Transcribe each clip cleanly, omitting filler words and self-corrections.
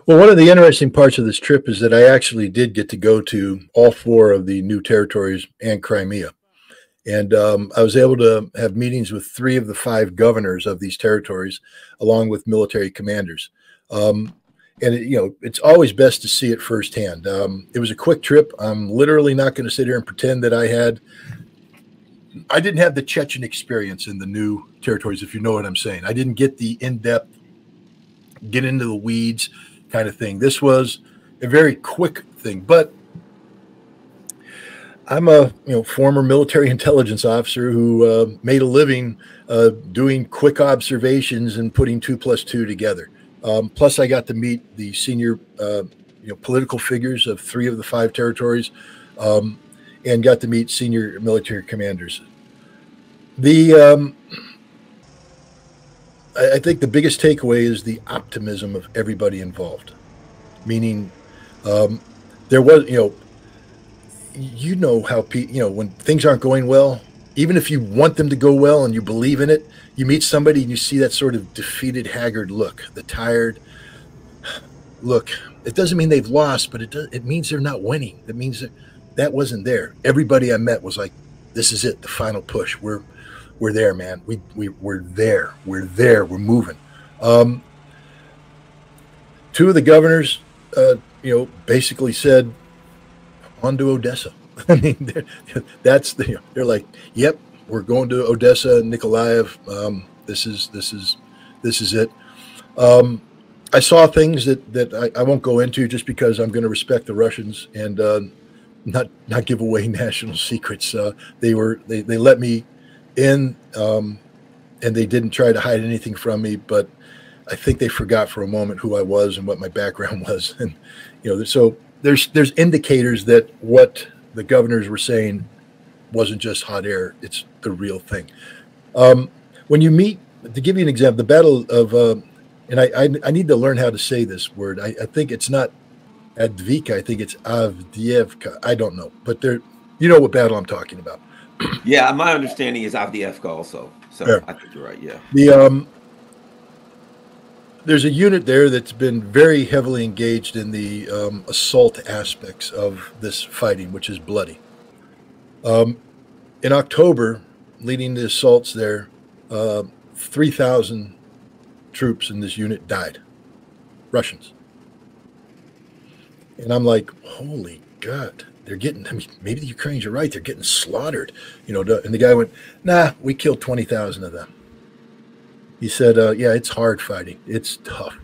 Well, one of the interesting parts of this trip is that I actually did get to go to all four of the new territories and Crimea. And I was able to have meetings with three of the five governors of these territories, along with military commanders. Um, and it's always best to see it firsthand. It was a quick trip. I'm literally not going to sit here and pretend that I didn't have the Chechen experience in the new territories, if you know what I'm saying. I didn't get the in-depth, get into the weeds kind of thing. This was a very quick thing, but I'm a former military intelligence officer who made a living doing quick observations and putting 2+2 together. Plus, I got to meet the senior political figures of three of the five territories, and got to meet senior military commanders. The I think the biggest takeaway is the optimism of everybody involved. Meaning, there was how when things aren't going well, even if you want them to go well and you believe in it, you meet somebody and you see that sort of defeated, haggard look, the tired look. It doesn't mean they've lost, but it means they're not winning. It means that wasn't there. Everybody I met was like, "This is it, the final push. We're there, man. We're there. We're there. We're moving." Two of the governors, basically said, "On to Odessa." I mean, they're like, "Yep, we're going to Odessa and Nikolaev. This is it." I saw things that I won't go into just because I'm going to respect the Russians and not give away national secrets. They let me in, and they didn't try to hide anything from me, but I think they forgot for a moment who I was and what my background was. And so there's indicators that what the governors were saying wasn't just hot air; it's the real thing. When you meet, to give you an example, the Battle of and I need to learn how to say this word. I think it's not Advika. I think it's Avdiivka. I don't know, but you know what battle I'm talking about. Yeah, my understanding is Avdiivka also. So yeah. I think you're right. Yeah. There's a unit there that's been very heavily engaged in the assault aspects of this fighting, which is bloody. In October, leading the assaults there, 3,000 troops in this unit died, Russians. And I'm like, holy God, maybe the Ukrainians are right. They're getting slaughtered, and the guy went, "Nah, we killed 20,000 of them." He said, "Yeah, it's hard fighting. It's tough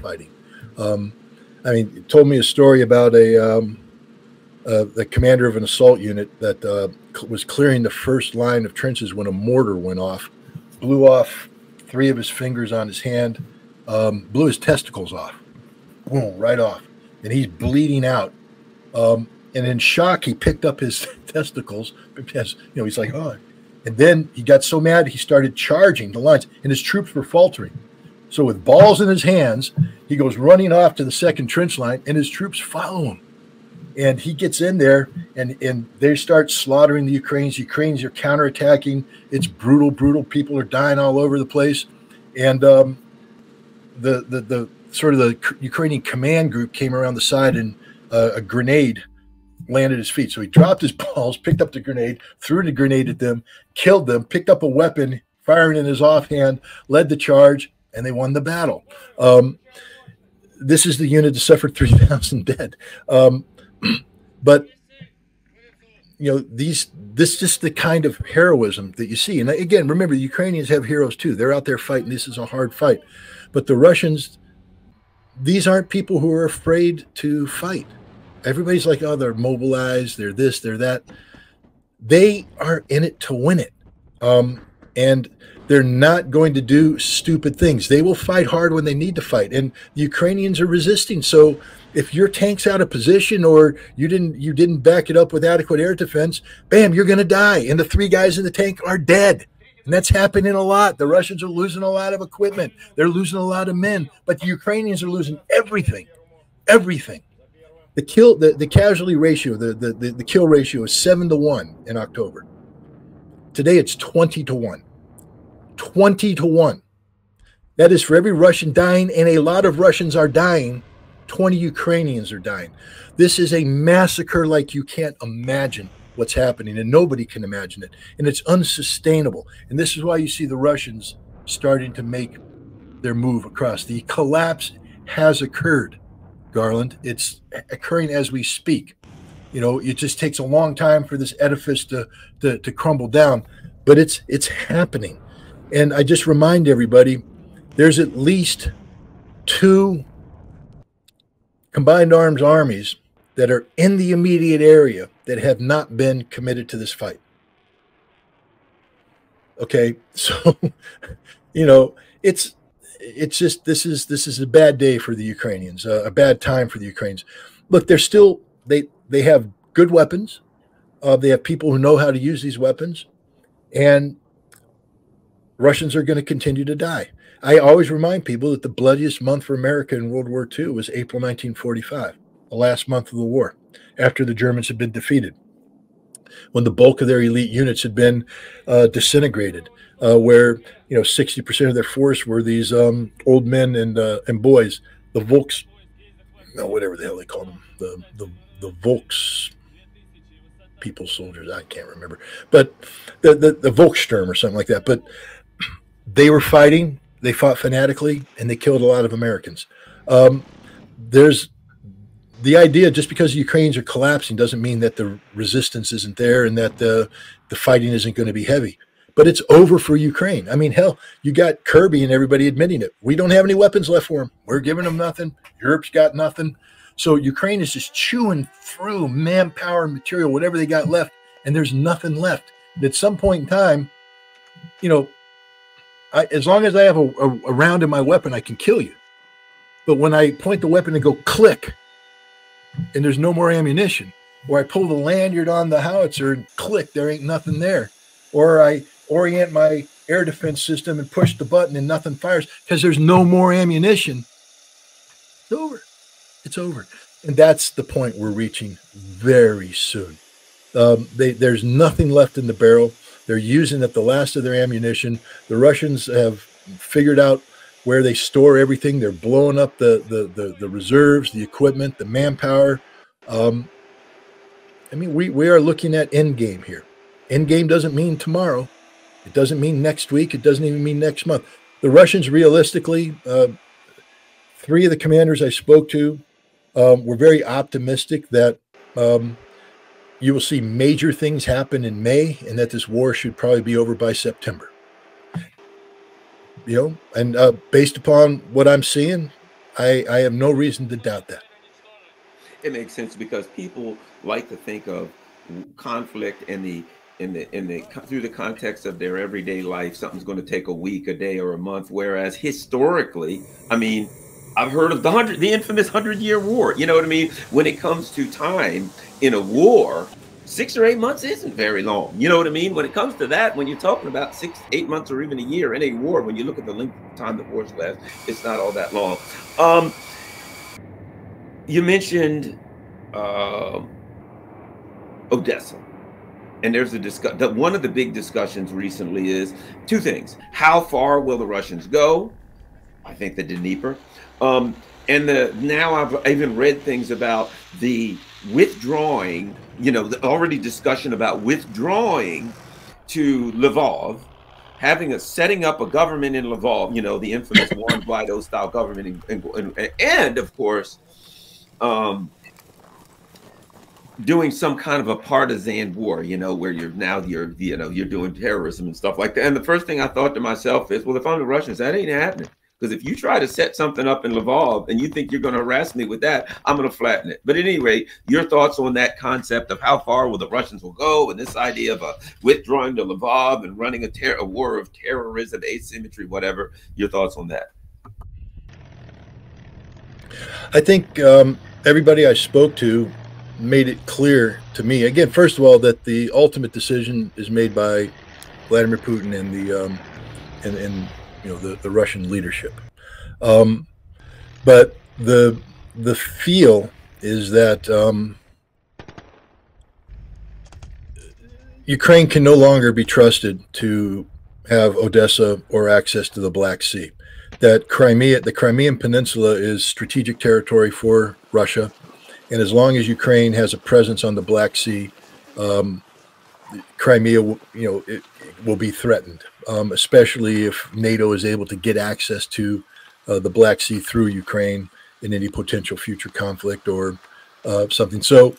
fighting." He told me a story about the commander of an assault unit that was clearing the first line of trenches when a mortar went off, blew off 3 of his fingers on his hand, blew his testicles off, boom, right off, and he's bleeding out. And in shock, he picked up his testicles because he's like, "Oh." And then he got so mad, he started charging the lines, and his troops were faltering. So with balls in his hands, he goes running off to the second trench line, and his troops follow him. And he gets in there, and they start slaughtering the Ukrainians. The Ukrainians are counterattacking. It's brutal, brutal. People are dying all over the place. And the sort of the Ukrainian command group came around the side, and a grenade landed at his feet. So he dropped his balls, picked up the grenade, threw the grenade at them, killed them, picked up a weapon, firing in his offhand, led the charge, and they won the battle. This is the unit that suffered 3,000 dead. But this is just the kind of heroism that you see. And again, remember, the Ukrainians have heroes too. They're out there fighting. This is a hard fight. But the Russians, these aren't people who are afraid to fight. Everybody's like, "Oh, they're mobilized, they're this, they're that." They are in it to win it. And they're not going to do stupid things. They will fight hard when they need to fight. And the Ukrainians are resisting. So if your tank's out of position or you didn't back it up with adequate air defense, bam, you're going to die. And the 3 guys in the tank are dead. And that's happening a lot. The Russians are losing a lot of equipment. They're losing a lot of men. But the Ukrainians are losing everything. Everything. The casualty ratio, the kill ratio is 7-1 in October. Today it's 20-1. 20-1. That is for every Russian dying, and a lot of Russians are dying, 20 Ukrainians are dying. This is a massacre like you can't imagine what's happening, and nobody can imagine it. And it's unsustainable. And this is why you see the Russians starting to make their move across. The collapse has occurred, Garland. It's occurring as we speak. You know, it just takes a long time for this edifice to crumble down, but it's happening. And I just remind everybody, there's at least 2 combined arms armies that are in the immediate area that have not been committed to this fight. Okay, so you know, it's just this is a bad day for the Ukrainians, a bad time for the Ukrainians. Look, they're still they have good weapons. They have people who know how to use these weapons, and Russians are going to continue to die. I always remind people that the bloodiest month for America in World War II was April 1945, the last month of the war, after the Germans had been defeated, when the bulk of their elite units had been disintegrated, where 60% of their force were these old men and boys, the Volks, whatever the hell they called them, the Volks people soldiers. I can't remember, but the Volkssturm or something like that. But they were fighting. They fought fanatically, and they killed a lot of Americans. There's the idea, just because the Ukrainians are collapsing doesn't mean that the resistance isn't there and that the fighting isn't going to be heavy. But it's over for Ukraine. I mean, hell, you got Kirby and everybody admitting it. We don't have any weapons left for them. We're giving them nothing. Europe's got nothing. So Ukraine is just chewing through manpower and material, whatever they got left, and there's nothing left. And at some point in time, as long as I have a round in my weapon, I can kill you. But when I point the weapon and go click, and there's no more ammunition, or I pull the lanyard on the howitzer and click, there ain't nothing there, or I orient my air defense system and push the button and nothing fires because there's no more ammunition, it's over. It's over. And that's the point we're reaching very soon. There's nothing left in the barrel. They're using up the last of their ammunition. The Russians have figured out where they store everything. They're blowing up the reserves, the equipment, the manpower. I mean, we are looking at end game here. End game doesn't mean tomorrow. It doesn't mean next week. It doesn't even mean next month. The Russians, realistically, 3 of the commanders I spoke to were very optimistic that you will see major things happen in May, and that this war should probably be over by September. And based upon what I'm seeing, I have no reason to doubt that. It makes sense because people like to think of conflict in through the context of their everyday life. Something's going to take a week, a day, or a month. Whereas historically, I mean, I've heard of the infamous 100-Year War. You know what I mean? When it comes to time in a war, 6 or 8 months isn't very long. You know what I mean? When it comes to that, when you're talking about 6, 8 months, or even a year in a war, when you look at the length of time the wars last, it's not all that long. You mentioned Odessa, and there's one of the big discussions recently is 2 things: how far will the Russians go? I think the Dnieper. Now I've even read things about the withdrawing, already discussion about withdrawing to Lvov, setting up a government in Lvov, the infamous Warren Blido style government, and of course, doing some kind of a partisan war, where you're doing terrorism and stuff like that. And the first thing I thought to myself is, well, if I'm the Russians, that ain't happening. Because if you try to set something up in Lvov and you think you're going to harass me with that, I'm going to flatten it. But at any rate, your thoughts on that concept of how far will the Russians will go, and this idea of withdrawing to Lvov and running a war of terrorism, asymmetry, whatever. Your thoughts on that? I think everybody I spoke to made it clear to me, again, first of all, that the ultimate decision is made by Vladimir Putin and the Russian leadership. But the feel is that Ukraine can no longer be trusted to have Odessa or access to the Black Sea. that the Crimean Peninsula is strategic territory for Russia. And as long as Ukraine has a presence on the Black Sea, Crimea, it will be threatened, especially if NATO is able to get access to the Black Sea through Ukraine in any potential future conflict or something. So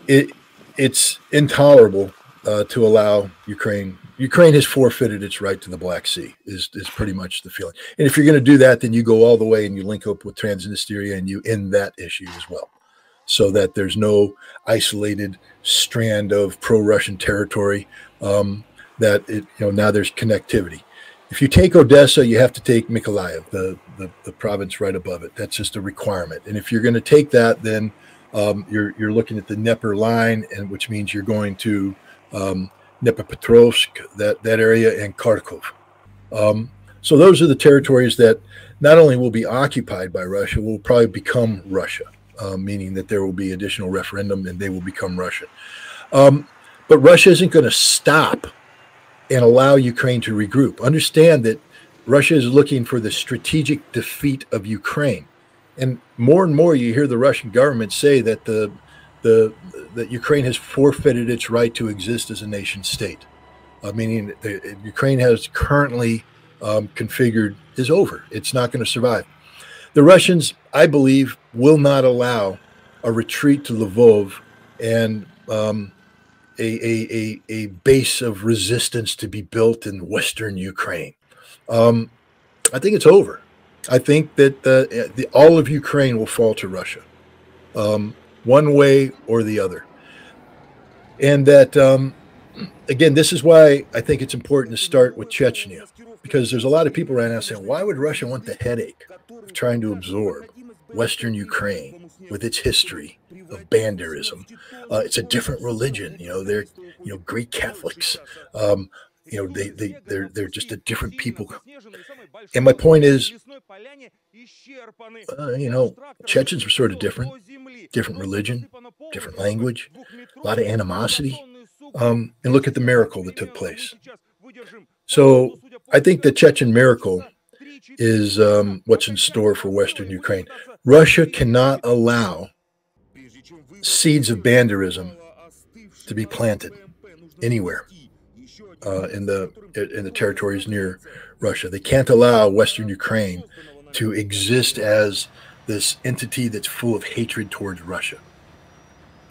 it's intolerable to allow Ukraine. Ukraine has forfeited its right to the Black Sea, is pretty much the feeling. And if you're going to do that, then you go all the way and you link up with Transnistria and you end that issue as well, so that there's no isolated strand of pro-Russian territory. Now there's connectivity. If you take Odessa, you have to take Mykolaiv, the province right above it. That's just a requirement. And if you're going to take that, then you're looking at the Dnieper line, and which means you're going to Dnipropetrovsk, that area, and Kharkov. So those are the territories that not only will be occupied by Russia, will probably become Russia, meaning that there will be additional referendum and they will become Russian. But Russia isn't going to stop and allow Ukraine to regroup. Understand that Russia is looking for the strategic defeat of Ukraine. And more you hear the Russian government say that that Ukraine has forfeited its right to exist as a nation state, meaning Ukraine has currently configured is over. It's not going to survive. The Russians, I believe, will not allow a retreat to Lvov and a base of resistance to be built in Western Ukraine. I think it's over. I think that all of Ukraine will fall to Russia, one way or the other. And that, again, this is why I think it's important to start with Chechnya, because there's a lot of people right now saying, why would Russia want the headache of trying to absorb Western Ukraine with its history of Banderism? It's a different religion. They're Greek Catholics. They're just a different people. And my point is, Chechens were sort of different religion, different language, a lot of animosity. And look at the miracle that took place. So I think the Chechen miracle is what's in store for Western Ukraine. Russia cannot allow seeds of Banderism to be planted anywhere in the territories near Russia. They can't allow Western Ukraine to exist as this entity that's full of hatred towards Russia.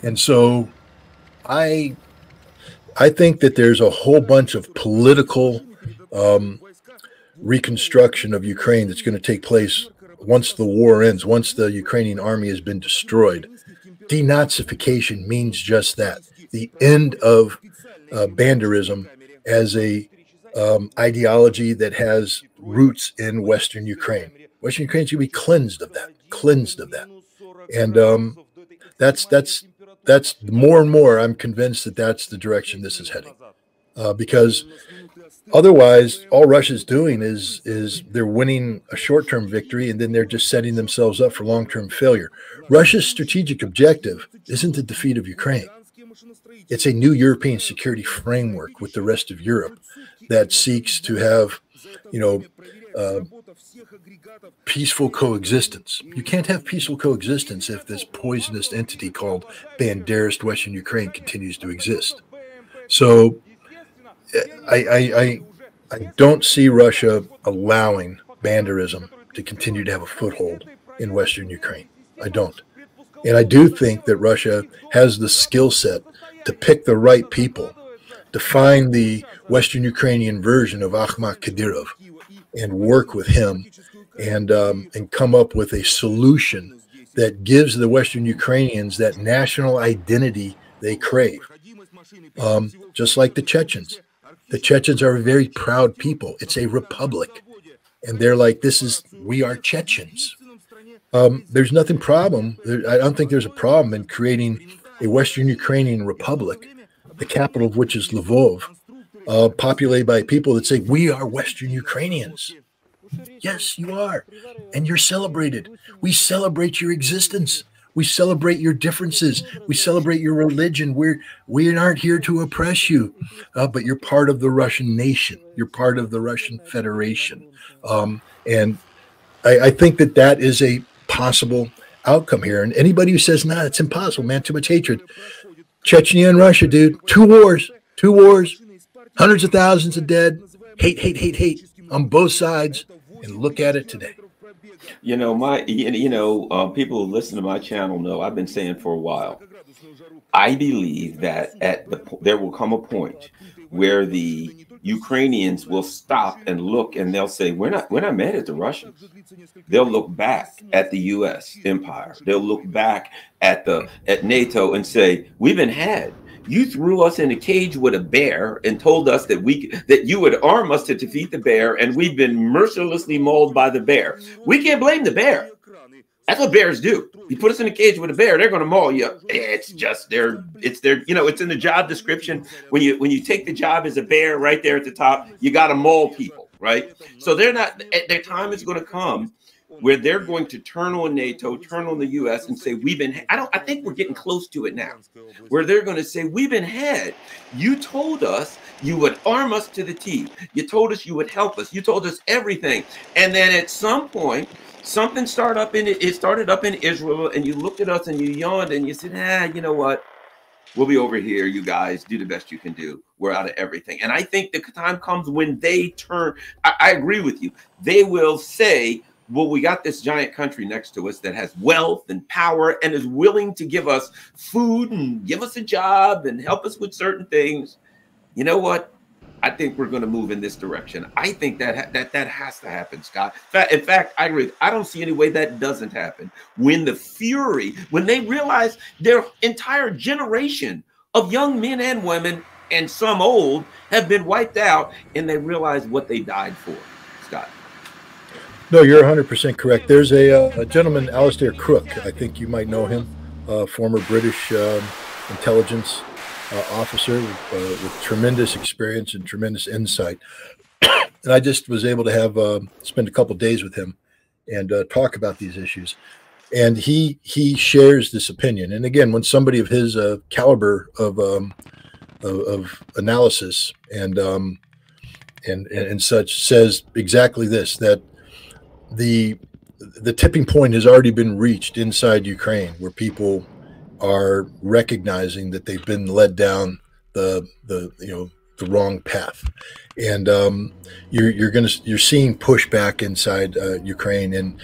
And so I think that there's a whole bunch of political reconstruction of Ukraine that's going to take place once the war ends, once the Ukrainian army has been destroyed. Denazification means just that, the end of Banderism as a ideology that has roots in Western Ukraine. Western Ukraine should be cleansed of that. And that's more and more, I'm convinced that that's the direction this is heading. Because otherwise, all Russia's doing is they're winning a short-term victory, and then they're just setting themselves up for long-term failure. Russia's strategic objective isn't the defeat of Ukraine. It's a new European security framework with the rest of Europe that seeks to have, peaceful coexistence. You can't have peaceful coexistence if this poisonous entity called Banderist Western Ukraine continues to exist. So I don't see Russia allowing Banderism to continue to have a foothold in Western Ukraine. I don't. And I do think that Russia has the skill set to pick the right people, to find the Western Ukrainian version of Akhmat Kadyrov and work with him and come up with a solution that gives the Western Ukrainians that national identity they crave. Just like the Chechens. The Chechens are a very proud people. It's a republic. And they're like, we are Chechens. There's nothing problem. I don't think there's a problem in creating a Western Ukrainian republic, the capital of which is Lvov, populated by people that say, we are Western Ukrainians. Yes, you are. And you're celebrated. We celebrate your existence. We celebrate your differences. We celebrate your religion. We aren't here to oppress you, but you're part of the Russian nation. You're part of the Russian Federation. And I think that that is a possible outcome here. And anybody who says, nah, it's impossible, man, too much hatred. Chechnya and Russia, dude, two wars, hundreds of thousands of dead, hate on both sides. And look at it today. You know, people who listen to my channel know I've been saying for a while, I believe that there will come a point where the Ukrainians will stop and look, and they'll say, we're not mad at the Russians. They'll look back at the U.S. empire. They'll look back at NATO and say, we've been had. You threw us in a cage with a bear and told us that you would arm us to defeat the bear, and we've been mercilessly mauled by the bear. We can't blame the bear. That's what bears do. You put us in a cage with a bear, they're going to maul you. It's just it's in the job description. When you take the job as a bear right there at the top, you got to maul people, right? So their time is going to come where they're going to turn on NATO, turn on the U.S. and say, I think we're getting close to it now, where they're going to say, we've been had. You told us you would arm us to the teeth. You told us you would help us. You told us everything. And then at some point, something started up in Israel, and you looked at us and you yawned and you said, you know what? We'll be over here. You guys do the best you can do. We're out of everything. And I think the time comes when they turn. I agree with you. They will say, well, we got this giant country next to us that has wealth and power and is willing to give us food and give us a job and help us with certain things. You know what? I think we're going to move in this direction. I think that has to happen, Scott. In fact, I agree. I don't see any way that doesn't happen. When they realize their entire generation of young men and women, and some old, have been wiped out, and they realize what they died for, Scott. No, you're 100% correct. There's a gentleman, Alistair Crook. I think you might know him, former British intelligence officer with tremendous experience and tremendous insight. And I just was able to spend a couple of days with him and talk about these issues. And he shares this opinion. And again, when somebody of his caliber of analysis and such says exactly this, that the tipping point has already been reached inside Ukraine, where people are recognizing that they've been led down the wrong path, and you're seeing pushback inside Ukraine, and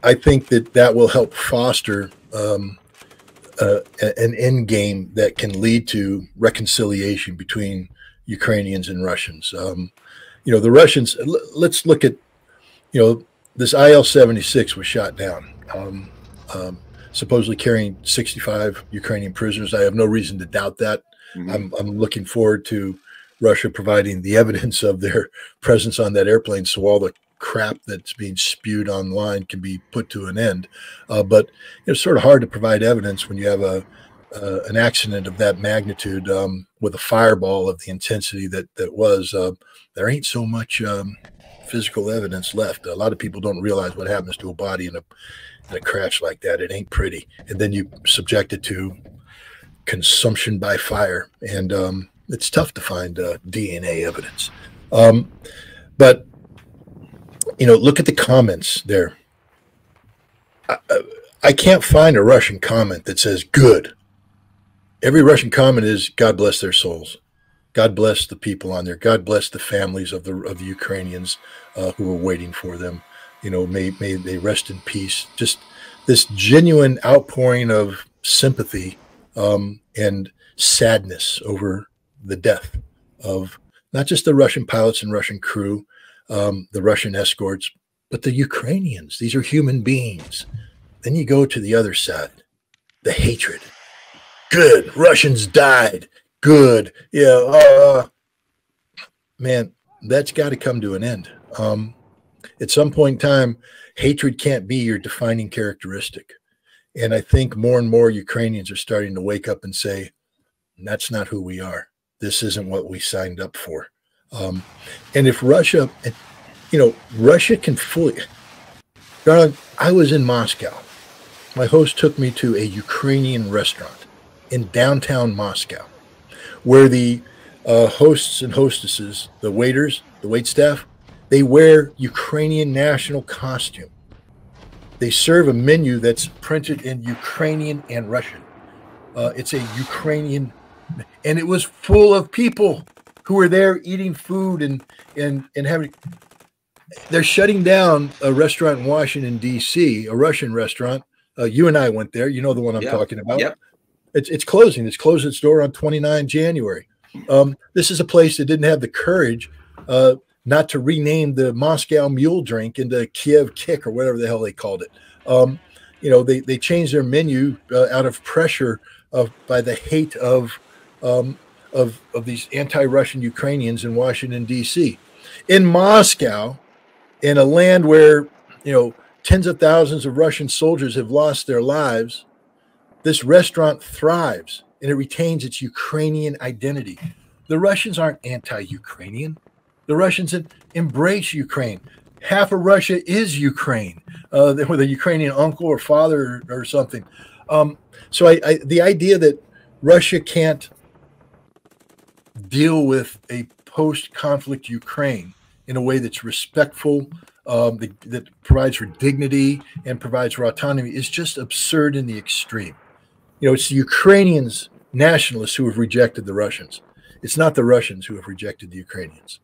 I think that will help foster an end game that can lead to reconciliation between Ukrainians and Russians. The Russians. Let's look at this IL-76 was shot down. Supposedly carrying 65 Ukrainian prisoners. I have no reason to doubt that. Mm-hmm. I'm looking forward to Russia providing the evidence of their presence on that airplane, so all the crap that's being spewed online can be put to an end. But it's sort of hard to provide evidence when you have an accident of that magnitude with a fireball of the intensity that was. There ain't so much physical evidence left. A lot of people don't realize what happens to a body in a crash like that. It ain't pretty. And then you subject it to consumption by fire. And it's tough to find DNA evidence. But, look at the comments there. I can't find a Russian comment that says good. Every Russian comment is, God bless their souls. God bless the people on there. God bless the families of the Ukrainians who are waiting for them. May they rest in peace. Just this genuine outpouring of sympathy and sadness over the death of not just the Russian pilots and Russian crew, the Russian escorts, but the Ukrainians. These are human beings. Then you go to the other side, the hatred. Good, Russians died. Good, yeah. Man, that's got to come to an end. At some point in time, hatred can't be your defining characteristic. And I think more and more Ukrainians are starting to wake up and say, that's not who we are. This isn't what we signed up for. And if Russia, Russia can fully, darling, I was in Moscow. My host took me to a Ukrainian restaurant in downtown Moscow, where the hosts and hostesses, the waiters, the wait staff, They wear Ukrainian national costume. They serve a menu that's printed in Ukrainian and Russian. It's a Ukrainian, and it was full of people who were there eating food and having. They're shutting down a restaurant in Washington, D.C., a Russian restaurant. You and I went there. You know the one I'm talking about. Yep. It's closing. It's closed its door on 29 January. This is a place that didn't have the courage not to rename the Moscow Mule drink into Kiev Kick or whatever the hell they called it. They changed their menu out of pressure by the hate of these anti-Russian Ukrainians in Washington, D.C. In Moscow, in a land where, tens of thousands of Russian soldiers have lost their lives, this restaurant thrives and it retains its Ukrainian identity. The Russians aren't anti-Ukrainian. The Russians embrace Ukraine. Half of Russia is Ukraine, with a Ukrainian uncle or father or something. So the idea that Russia can't deal with a post-conflict Ukraine in a way that's respectful, that provides for dignity and provides for autonomy is just absurd in the extreme. It's the Ukrainians, nationalists, who have rejected the Russians. It's not the Russians who have rejected the Ukrainians.